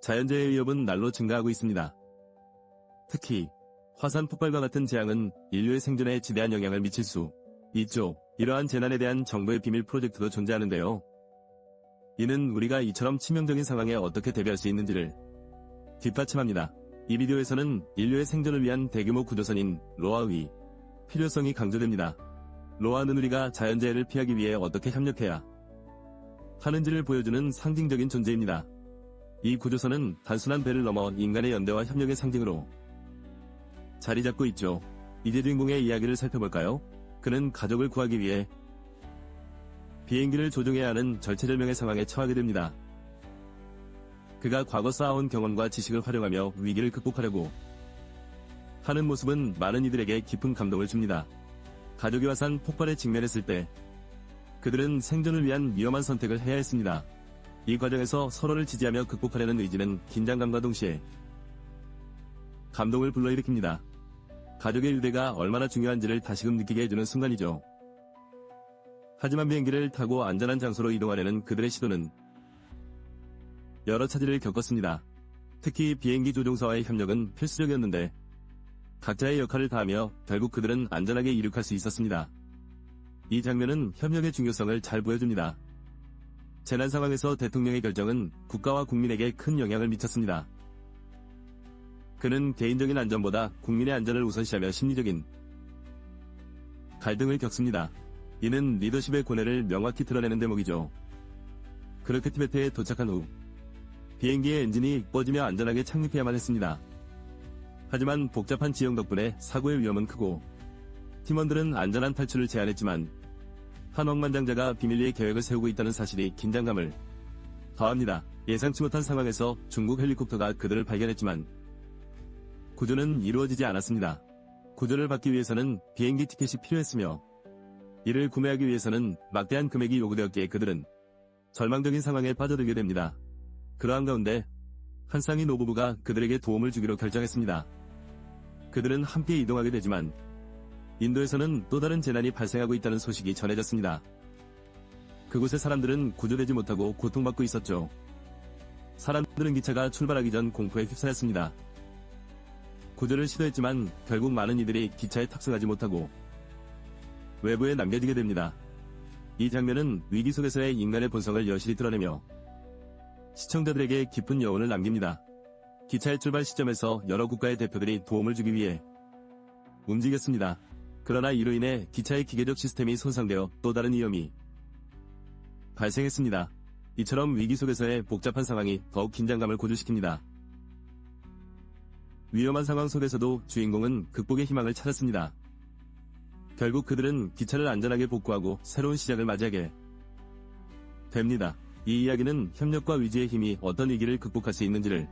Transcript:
자연재해 위협은 날로 증가하고 있습니다. 특히 화산 폭발과 같은 재앙은 인류의 생존에 지대한 영향을 미칠 수 있죠. 이러한 재난에 대한 정부의 비밀 프로젝트도 존재하는데요. 이는 우리가 이처럼 치명적인 상황에 어떻게 대비할 수 있는지를 뒷받침합니다. 이 비디오에서는 인류의 생존을 위한 대규모 구조선인 로아의 필요성이 강조됩니다. 로아는 우리가 자연재해를 피하기 위해 어떻게 협력해야 하는지를 보여주는 상징적인 존재입니다. 이 구조선은 단순한 배를 넘어 인간의 연대와 협력의 상징으로 자리 잡고 있죠. 이제 주인공의 이야기를 살펴볼까요? 그는 가족을 구하기 위해 비행기를 조종해야 하는 절체절명의 상황에 처하게 됩니다. 그가 과거 쌓아온 경험과 지식을 활용하며 위기를 극복하려고 하는 모습은 많은 이들에게 깊은 감동을 줍니다. 가족이 화산 폭발에 직면했을 때 그들은 생존을 위한 위험한 선택을 해야 했습니다. 이 과정에서 서로를 지지하며 극복하려는 의지는 긴장감과 동시에 감동을 불러일으킵니다. 가족의 유대가 얼마나 중요한지를 다시금 느끼게 해주는 순간이죠. 하지만 비행기를 타고 안전한 장소로 이동하려는 그들의 시도는 여러 차질을 겪었습니다. 특히 비행기 조종사와의 협력은 필수적이었는데 각자의 역할을 다하며 결국 그들은 안전하게 이륙할 수 있었습니다. 이 장면은 협력의 중요성을 잘 보여줍니다. 재난 상황에서 대통령의 결정은 국가와 국민에게 큰 영향을 미쳤습니다. 그는 개인적인 안전보다 국민의 안전을 우선시하며 심리적인 갈등을 겪습니다. 이는 리더십의 고뇌를 명확히 드러내는 대목이죠. 그렇게 티베트에 도착한 후 비행기의 엔진이 꺼지며 안전하게 착륙해야만 했습니다. 하지만 복잡한 지형 덕분에 사고의 위험은 크고 팀원들은 안전한 탈출을 제안했지만 한 억만장자가 비밀리에 계획을 세우고 있다는 사실이 긴장감을 더합니다. 예상치 못한 상황에서 중국 헬리콥터가 그들을 발견했지만 구조는 이루어지지 않았습니다. 구조를 받기 위해서는 비행기 티켓이 필요했으며 이를 구매하기 위해서는 막대한 금액이 요구되었기에 그들은 절망적인 상황에 빠져들게 됩니다. 그러한 가운데 한 쌍의 노부부가 그들에게 도움을 주기로 결정했습니다. 그들은 함께 이동하게 되지만 인도에서는 또 다른 재난이 발생하고 있다는 소식이 전해졌습니다. 그곳의 사람들은 구조되지 못하고 고통받고 있었죠. 사람들은 기차가 출발하기 전 공포에 휩싸였습니다. 구조를 시도했지만 결국 많은 이들이 기차에 탑승하지 못하고 외부에 남겨지게 됩니다. 이 장면은 위기 속에서의 인간의 본성을 여실히 드러내며 시청자들에게 깊은 여운을 남깁니다. 기차의 출발 시점에서 여러 국가의 대표들이 도움을 주기 위해 움직였습니다. 그러나 이로 인해 기차의 기계적 시스템이 손상되어 또 다른 위험이 발생했습니다. 이처럼 위기 속에서의 복잡한 상황이 더욱 긴장감을 고조시킵니다. 위험한 상황 속에서도 주인공은 극복의 희망을 찾았습니다. 결국 그들은 기차를 안전하게 복구하고 새로운 시작을 맞이하게 됩니다. 이 이야기는 협력과 의지의 힘이 어떤 위기를 극복할 수 있는지를